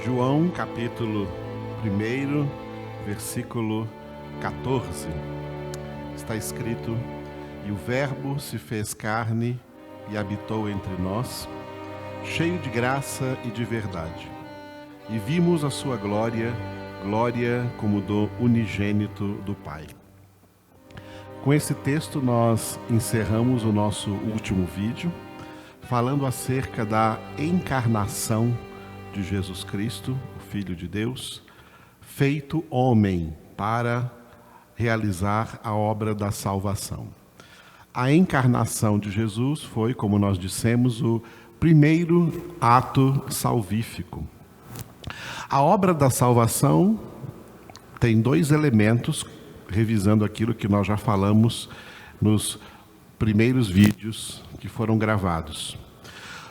João capítulo 1, versículo 14. Está escrito: "E o Verbo se fez carne e habitou entre nós, cheio de graça e de verdade. E vimos a sua glória, glória como do unigênito do Pai." Com esse texto nós encerramos o nosso último vídeo, falando acerca da encarnação de Jesus Cristo, o Filho de Deus, feito homem para realizar a obra da salvação. A encarnação de Jesus foi, como nós dissemos, o primeiro ato salvífico. A obra da salvação tem dois elementos, revisando aquilo que nós já falamos nos primeiros vídeos que foram gravados.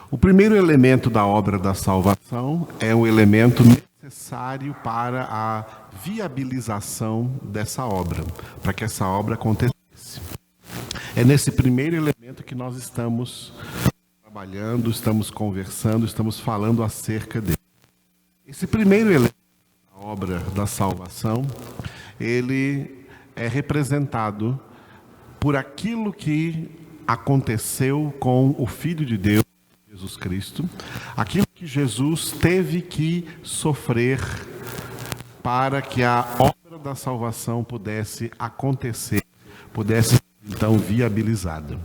O primeiro elemento da obra da salvação é um elemento necessário para a viabilização dessa obra, para que essa obra acontecesse. É nesse primeiro elemento que nós estamos trabalhando, estamos conversando, estamos falando acerca dele. Esse primeiro elemento da obra da salvação, ele é representado por aquilo que aconteceu com o Filho de Deus, Jesus Cristo, aquilo que Jesus teve que sofrer para que a obra da salvação pudesse acontecer, pudesse então viabilizada.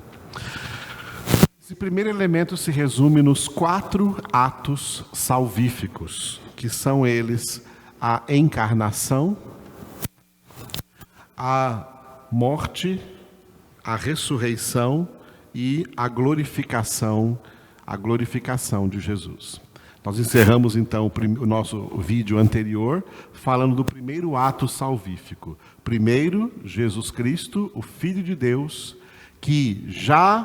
Esse primeiro elemento se resume nos 4 atos salvíficos, que são eles: a encarnação, a morte, a ressurreição e a glorificação de Jesus. Nós encerramos então o nosso vídeo anterior falando do primeiro ato salvífico. Primeiro, Jesus Cristo, o Filho de Deus, que já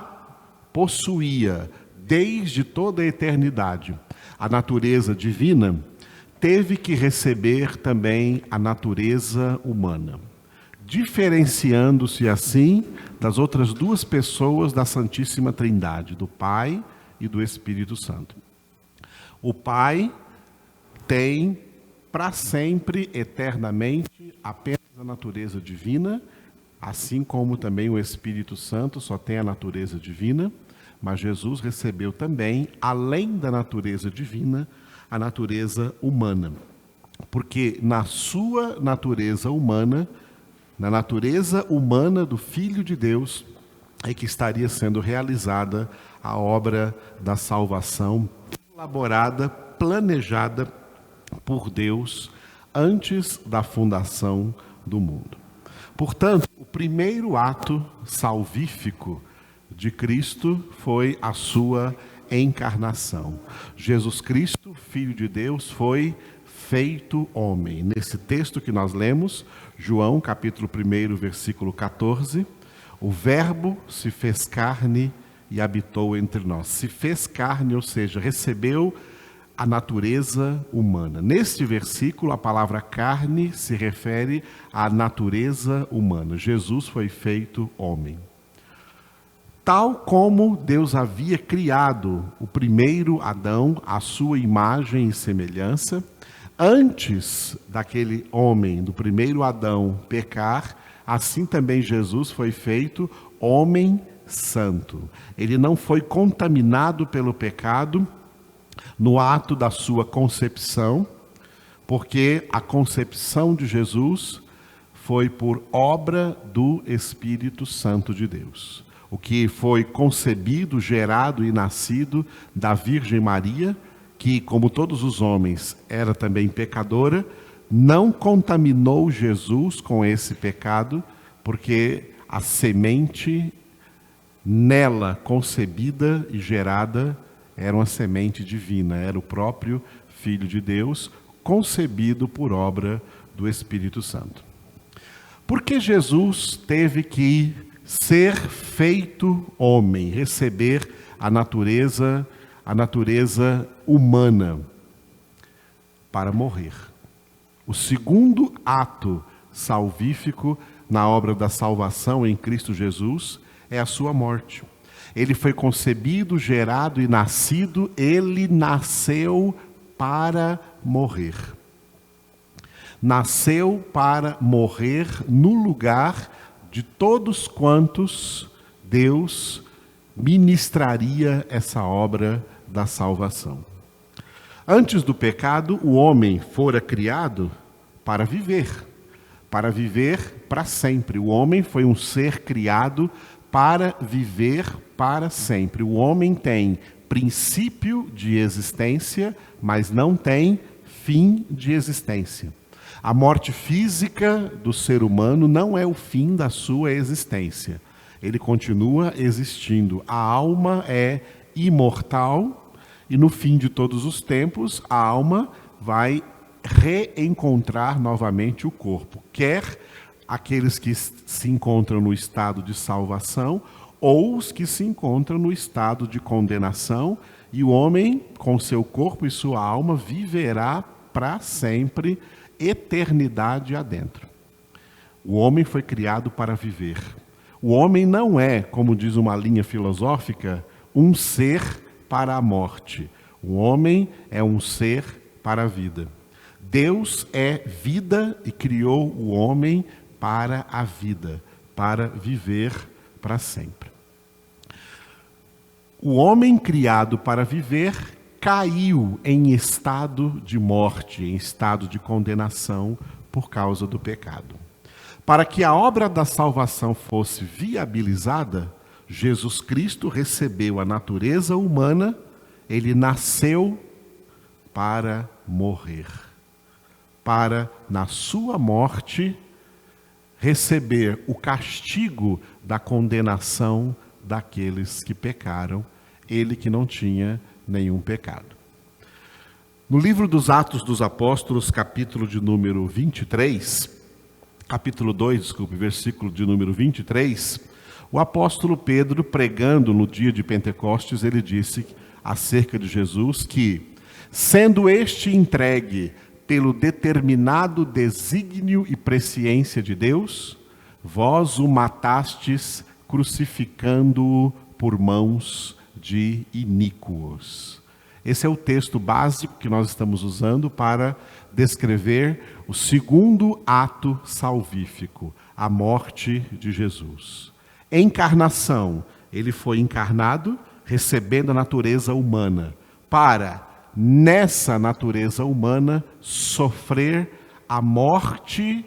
possuía desde toda a eternidade a natureza divina, teve que receber também a natureza humana, diferenciando-se assim das outras 2 pessoas da Santíssima Trindade, do Pai e do Espírito Santo. O Pai tem para sempre, eternamente, apenas a natureza divina, assim como também o Espírito Santo só tem a natureza divina, mas Jesus recebeu também, além da natureza divina, a natureza humana. Porque na sua natureza humana, na natureza humana do Filho de Deus, é que estaria sendo realizada a obra da salvação, elaborada, planejada por Deus antes da fundação do mundo. Portanto, o primeiro ato salvífico de Cristo foi a sua encarnação. Jesus Cristo, Filho de Deus, foi feito homem. Nesse texto que nós lemos, João capítulo 1, versículo 14, o Verbo se fez carne e habitou entre nós. Se fez carne, ou seja, recebeu a natureza humana. Neste versículo, a palavra carne se refere à natureza humana. Jesus foi feito homem. Tal como Deus havia criado o primeiro Adão à sua imagem e semelhança, antes daquele homem, do primeiro Adão, pecar, assim também Jesus foi feito homem santo. Ele não foi contaminado pelo pecado no ato da sua concepção, porque a concepção de Jesus foi por obra do Espírito Santo de Deus. O que foi concebido, gerado e nascido da Virgem Maria, que, como todos os homens, era também pecadora, não contaminou Jesus com esse pecado, porque a semente nela concebida e gerada era uma semente divina, era o próprio Filho de Deus, concebido por obra do Espírito Santo. Por que Jesus teve que ser feito homem, receber a natureza humana? Para morrer. O segundo ato salvífico na obra da salvação em Cristo Jesus é a sua morte. Ele foi concebido, gerado e nascido, ele nasceu para morrer. Nasceu para morrer no lugar de todos quantos Deus ministraria essa obra da salvação. Antes do pecado, o homem fora criado para viver para sempre. O homem foi um ser criado para viver para sempre. O homem tem princípio de existência, mas não tem fim de existência. A morte física do ser humano não é o fim da sua existência. Ele continua existindo. A alma é imortal e no fim de todos os tempos, a alma vai reencontrar novamente o corpo. Quer aqueles que se encontram no estado de salvação ou os que se encontram no estado de condenação, e o homem, com seu corpo e sua alma, viverá para sempre, eternidade adentro. O homem foi criado para viver. O homem não é, como diz uma linha filosófica, um ser para a morte. O homem é um ser para a vida. Deus é vida e criou o homem para a vida, para viver para sempre. O homem criado para viver caiu em estado de morte, em estado de condenação por causa do pecado. Para que a obra da salvação fosse viabilizada, Jesus Cristo recebeu a natureza humana, ele nasceu para morrer, para, na sua morte, receber o castigo da condenação daqueles que pecaram, ele que não tinha nenhum pecado. No livro dos Atos dos Apóstolos, capítulo de número 23, versículo de número 23, o apóstolo Pedro, pregando no dia de Pentecostes, ele disse acerca de Jesus que, sendo este entregue pelo determinado desígnio e presciência de Deus, vós o matastes crucificando-o por mãos de iníquos. Esse é o texto básico que nós estamos usando para descrever o segundo ato salvífico, a morte de Jesus. Encarnação, ele foi encarnado, recebendo a natureza humana, para, nessa natureza humana, sofrer a morte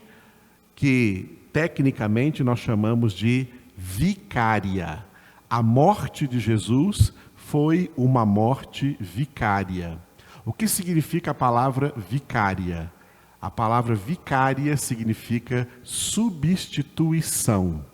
que, tecnicamente, nós chamamos de vicária. A morte de Jesus foi uma morte vicária. O que significa a palavra vicária? A palavra vicária significa substituição.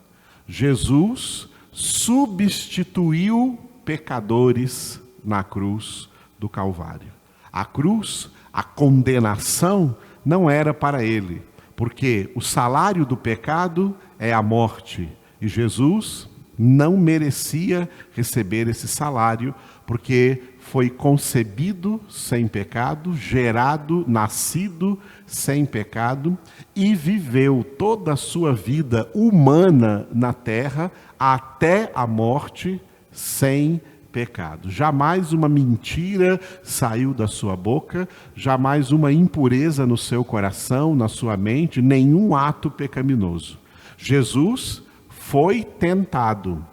Jesus substituiu pecadores na cruz do Calvário. A cruz, a condenação, não era para ele, porque o salário do pecado é a morte, e Jesus não merecia receber esse salário, porque foi concebido sem pecado, gerado, nascido sem pecado, e viveu toda a sua vida humana na terra, até a morte, sem pecado. Jamais uma mentira saiu da sua boca, jamais uma impureza no seu coração, na sua mente, nenhum ato pecaminoso. Jesus foi tentado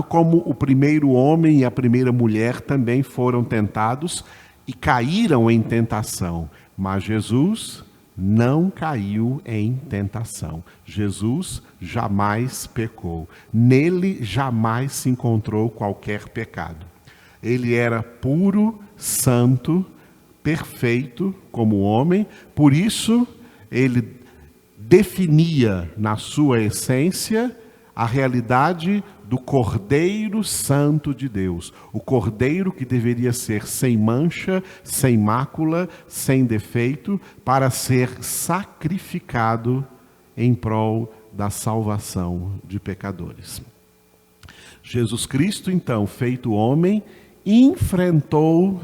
como o primeiro homem e a primeira mulher também foram tentados e caíram em tentação, mas Jesus não caiu em tentação. Jesus jamais pecou. Nele jamais se encontrou qualquer pecado. Ele era puro, santo, perfeito como homem, por isso ele definia na sua essência a realidade do Cordeiro Santo de Deus. O Cordeiro que deveria ser sem mancha, sem mácula, sem defeito, para ser sacrificado em prol da salvação de pecadores. Jesus Cristo, então, feito homem, enfrentou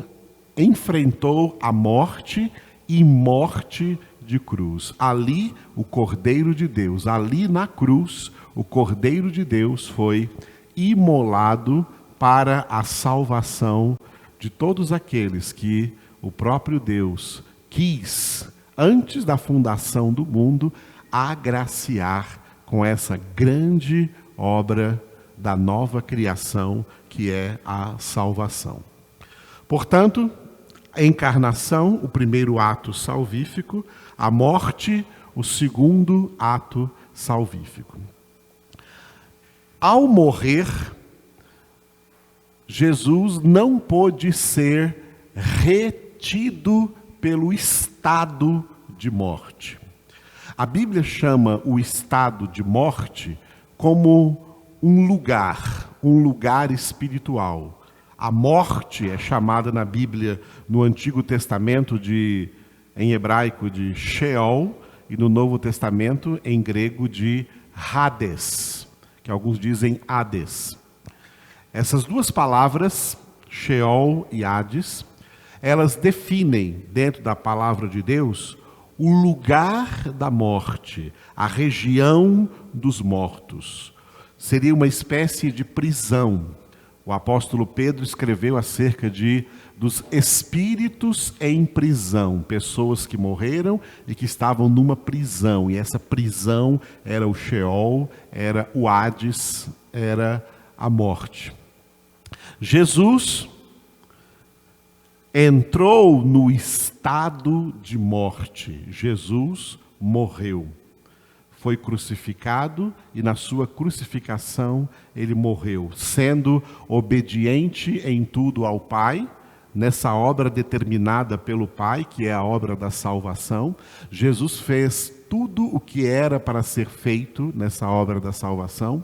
a morte e morte de cruz. Ali, o Cordeiro de Deus, ali na cruz, o Cordeiro de Deus foi imolado para a salvação de todos aqueles que o próprio Deus quis, antes da fundação do mundo, agraciar com essa grande obra da nova criação, que é a salvação. Portanto, a encarnação, o primeiro ato salvífico, a morte, o segundo ato salvífico. Ao morrer, Jesus não pôde ser retido pelo estado de morte. A Bíblia chama o estado de morte como um lugar espiritual. A morte é chamada na Bíblia, no Antigo Testamento, em hebraico, de Sheol, e no Novo Testamento, em grego, de Hades, que alguns dizem Hades. Essas duas palavras, Sheol e Hades, elas definem, dentro da palavra de Deus, o lugar da morte, a região dos mortos. Seria uma espécie de prisão. O apóstolo Pedro escreveu acerca dos espíritos em prisão, pessoas que morreram e que estavam numa prisão, e essa prisão era o Sheol, era o Hades, era a morte. Jesus entrou no estado de morte. Jesus morreu. Foi crucificado e na sua crucificação ele morreu, sendo obediente em tudo ao Pai, nessa obra determinada pelo Pai, que é a obra da salvação. Jesus fez tudo o que era para ser feito nessa obra da salvação,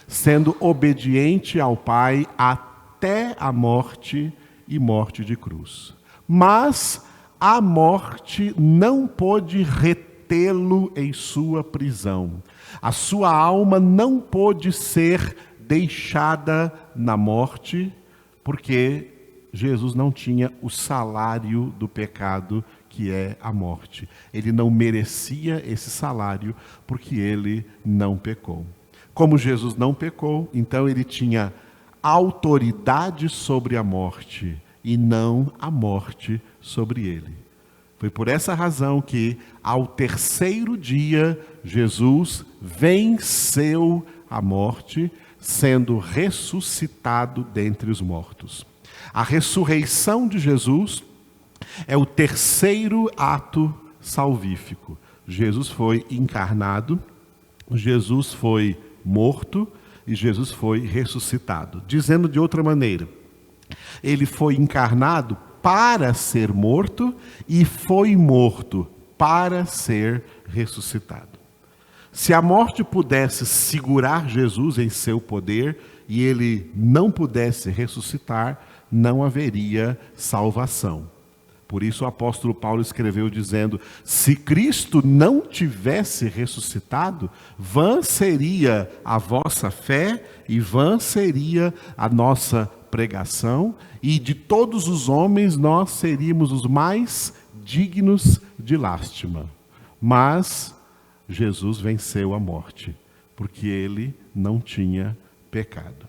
sendo obediente ao Pai até a morte e morte de cruz. Mas a morte não pôde retê-lo em sua prisão. A sua alma não pôde ser deixada na morte, porque Jesus não tinha o salário do pecado, que é a morte. Ele não merecia esse salário, porque ele não pecou. Como Jesus não pecou, então ele tinha autoridade sobre a morte, e não a morte sobre ele. Foi por essa razão que, ao terceiro dia, Jesus venceu a morte, sendo ressuscitado dentre os mortos. A ressurreição de Jesus é o terceiro ato salvífico. Jesus foi encarnado, Jesus foi morto e Jesus foi ressuscitado. Dizendo de outra maneira, ele foi encarnado para ser morto e foi morto para ser ressuscitado. Se a morte pudesse segurar Jesus em seu poder e ele não pudesse ressuscitar, não haveria salvação. Por isso o apóstolo Paulo escreveu dizendo: se Cristo não tivesse ressuscitado, vã seria a vossa fé e vã seria a nossa pregação, e de todos os homens nós seríamos os mais dignos de lástima. Mas Jesus venceu a morte, porque ele não tinha pecado.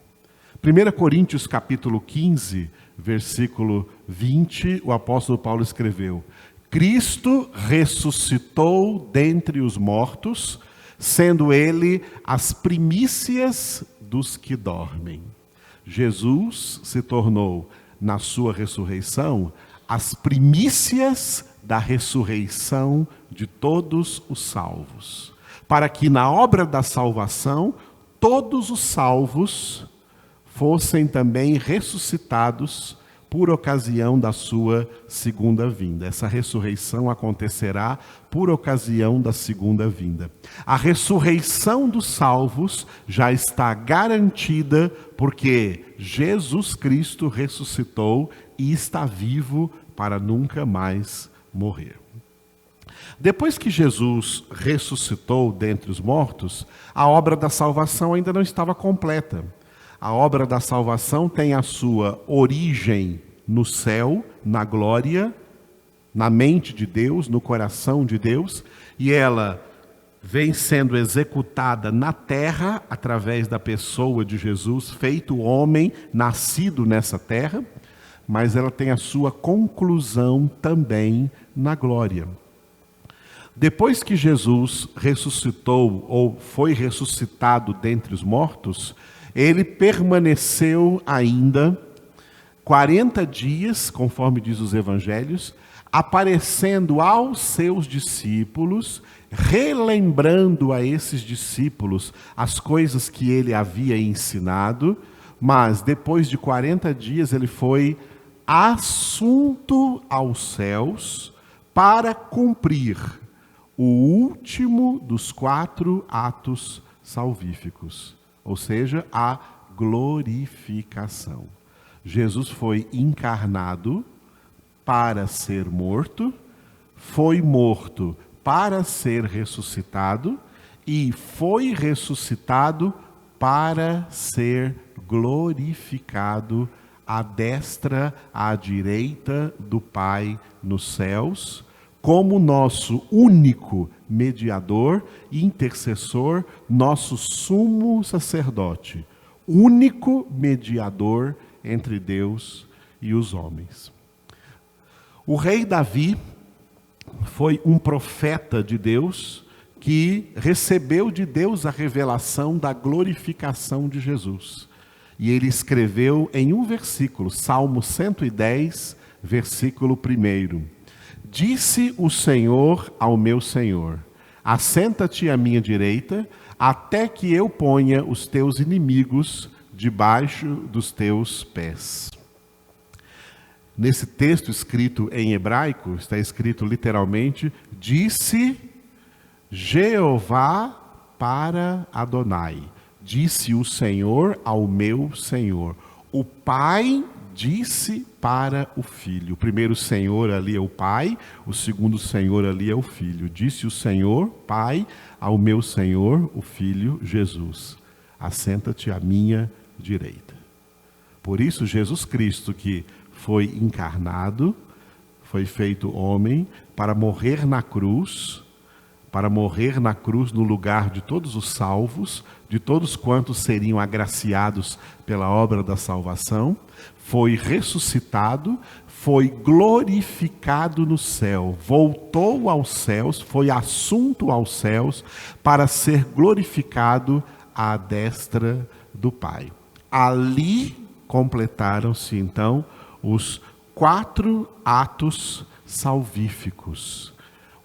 1 Coríntios capítulo 15, versículo 20, o apóstolo Paulo escreveu: Cristo ressuscitou dentre os mortos, sendo ele as primícias dos que dormem. Jesus se tornou, na sua ressurreição, as primícias da ressurreição de todos os salvos, para que na obra da salvação, todos os salvos fossem também ressuscitados por ocasião da sua segunda vinda. Essa ressurreição acontecerá por ocasião da segunda vinda. A ressurreição dos salvos já está garantida, porque Jesus Cristo ressuscitou e está vivo para nunca mais morrer. Depois que Jesus ressuscitou dentre os mortos, a obra da salvação ainda não estava completa. A obra da salvação tem a sua origem no céu, na glória, na mente de Deus, no coração de Deus, e ela vem sendo executada na terra, através da pessoa de Jesus, feito homem, nascido nessa terra. mas ela tem a sua conclusão também na glória. Depois que Jesus ressuscitou ou foi ressuscitado dentre os mortos, ele permaneceu ainda 40 dias, conforme diz os evangelhos, aparecendo aos seus discípulos, relembrando a esses discípulos as coisas que ele havia ensinado, mas depois de 40 dias ele foi assunto aos céus para cumprir o último dos 4 atos salvíficos, ou seja, a glorificação. Jesus foi encarnado para ser morto, foi morto para ser ressuscitado e foi ressuscitado para ser glorificado à destra, à direita do Pai nos céus, como nosso único mediador e intercessor, nosso sumo sacerdote, único mediador entre Deus e os homens. O rei Davi foi um profeta de Deus que recebeu de Deus a revelação da glorificação de Jesus. E ele escreveu em um versículo, Salmo 110, versículo 1. Disse o Senhor ao meu Senhor: assenta-te à minha direita, até que eu ponha os teus inimigos debaixo dos teus pés. Nesse texto escrito em hebraico, está escrito literalmente: disse Jeová para Adonai. Disse o Senhor ao meu Senhor. O Pai disse para o Filho. O primeiro Senhor ali é o Pai, o segundo Senhor ali é o Filho. Disse o Senhor, Pai, ao meu Senhor, o Filho, Jesus: assenta-te à minha direita. Por isso, Jesus Cristo, que foi encarnado, foi feito homem, para morrer na cruz no lugar de todos os salvos, de todos quantos seriam agraciados pela obra da salvação, foi ressuscitado, foi glorificado no céu, voltou aos céus, foi assunto aos céus, para ser glorificado à destra do Pai. Ali completaram-se então os 4 atos salvíficos.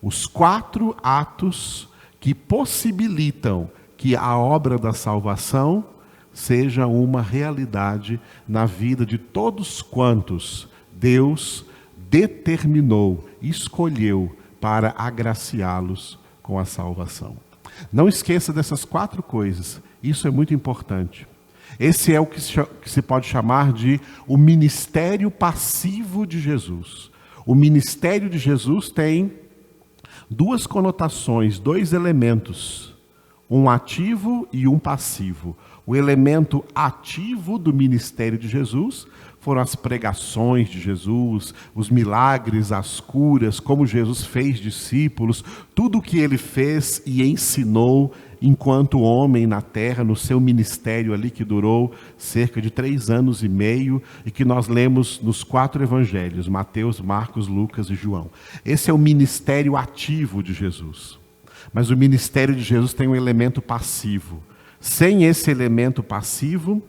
Os 4 atos que possibilitam que a obra da salvação seja uma realidade na vida de todos quantos Deus determinou, escolheu para agraciá-los com a salvação. Não esqueça dessas 4 coisas, isso é muito importante. Esse é o que se pode chamar de o ministério passivo de Jesus. O ministério de Jesus tem 2 conotações, 2 elementos, um ativo e um passivo. O elemento ativo do ministério de Jesus foram as pregações de Jesus, os milagres, as curas, como Jesus fez discípulos, tudo o que ele fez e ensinou enquanto homem na terra, no seu ministério ali que durou cerca de 3 anos e meio e que nós lemos nos 4 evangelhos, Mateus, Marcos, Lucas e João. Esse é o ministério ativo de Jesus. Mas o ministério de Jesus tem um elemento passivo. Sem esse elemento passivo,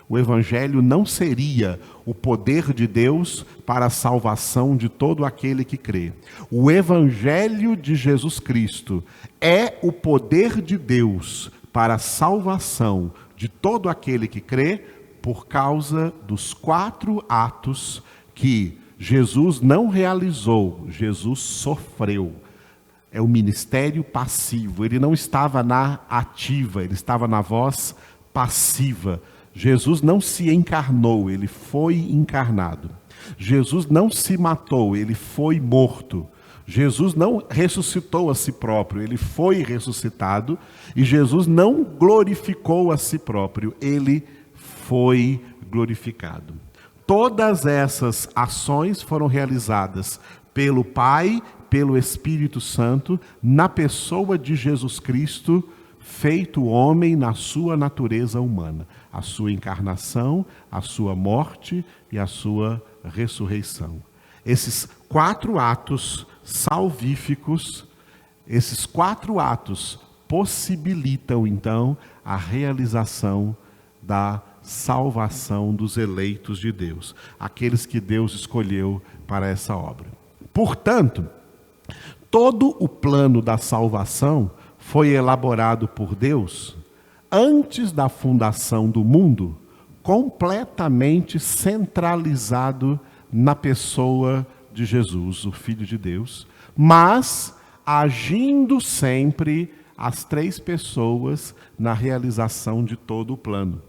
o evangelho não seria o poder de Deus para a salvação de todo aquele que crê. O evangelho de Jesus Cristo é o poder de Deus para a salvação de todo aquele que crê, por causa dos 4 atos que Jesus não realizou, Jesus sofreu. É o ministério passivo, ele não estava na ativa, ele estava na voz passiva. Jesus não se encarnou, ele foi encarnado. Jesus não se matou, ele foi morto. Jesus não ressuscitou a si próprio, ele foi ressuscitado. E Jesus não glorificou a si próprio, ele foi glorificado. Todas essas ações foram realizadas pelo Pai, pelo Espírito Santo, na pessoa de Jesus Cristo, feito homem na sua natureza humana. A sua encarnação, a sua morte e a sua ressurreição. Esses 4 atos salvíficos, esses 4 atos possibilitam então a realização da salvação dos eleitos de Deus, aqueles que Deus escolheu para essa obra. Portanto, todo o plano da salvação foi elaborado por Deus antes da fundação do mundo, completamente centralizado na pessoa de Jesus, o Filho de Deus, mas agindo sempre as 3 pessoas na realização de todo o plano.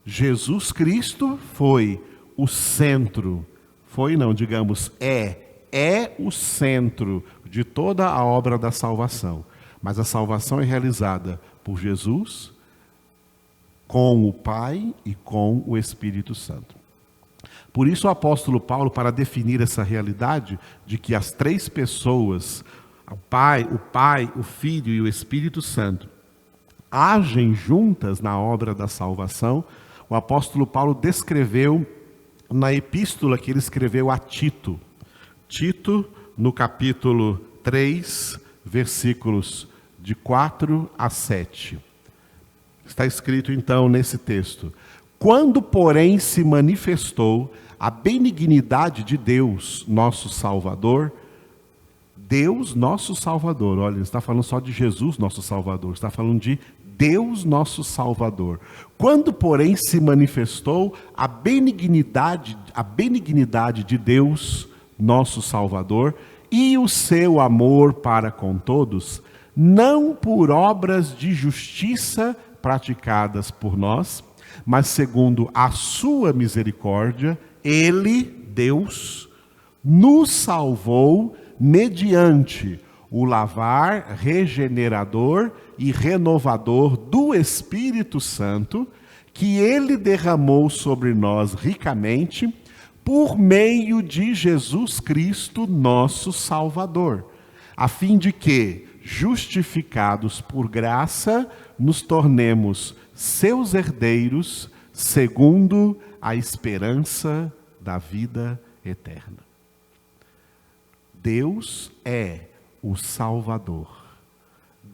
Jesus Cristo foi o centro, é o centro de toda a obra da salvação. Mas a salvação é realizada por Jesus, com o Pai e com o Espírito Santo. Por isso o apóstolo Paulo, para definir essa realidade de que as 3 pessoas, o Pai, o Filho e o Espírito Santo, agem juntas na obra da salvação, o apóstolo Paulo descreveu na epístola que ele escreveu a Tito. Tito, no capítulo 3, versículos de 4 a 7. Está escrito então nesse texto: quando, porém, se manifestou a benignidade de Deus, nosso Salvador, olha, ele está falando só de Jesus, nosso Salvador, está falando de Deus, nosso Salvador. Quando, porém, se manifestou a benignidade de Deus, nosso Salvador, e o seu amor para com todos, não por obras de justiça praticadas por nós, mas segundo a sua misericórdia, Ele, Deus, nos salvou mediante o lavar regenerador e renovador do Espírito Santo, que Ele derramou sobre nós ricamente, por meio de Jesus Cristo, nosso Salvador, a fim de que, justificados por graça, nos tornemos seus herdeiros, segundo a esperança da vida eterna. Deus é o Salvador.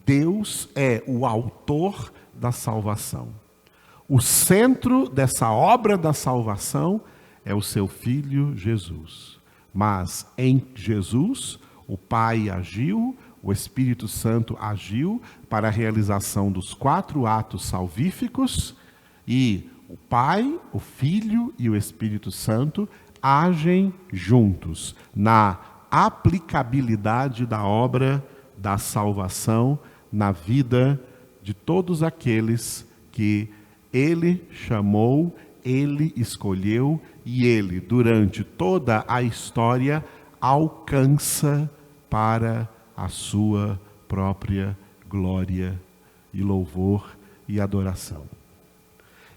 Deus é o autor da salvação. O centro dessa obra da salvação é o seu Filho Jesus. Mas em Jesus, o Pai agiu, o Espírito Santo agiu para a realização dos 4 atos salvíficos, e o Pai, o Filho e o Espírito Santo agem juntos na aplicabilidade da obra da salvação na vida de todos aqueles que Ele chamou, Ele escolheu e Ele, durante toda a história, alcança para a sua própria glória e louvor e adoração.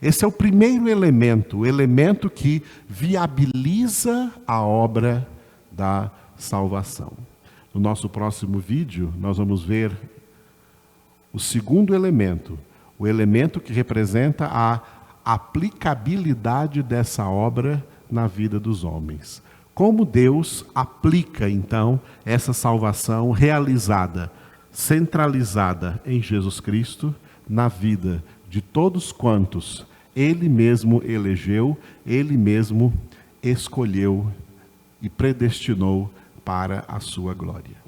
Esse é o primeiro elemento, o elemento que viabiliza a obra da salvação. No nosso próximo vídeo, nós vamos ver o segundo elemento, o elemento que representa a aplicabilidade dessa obra na vida dos homens. Como Deus aplica, então, essa salvação realizada, centralizada em Jesus Cristo, na vida de todos quantos Ele mesmo elegeu, Ele mesmo escolheu e predestinou para a sua glória.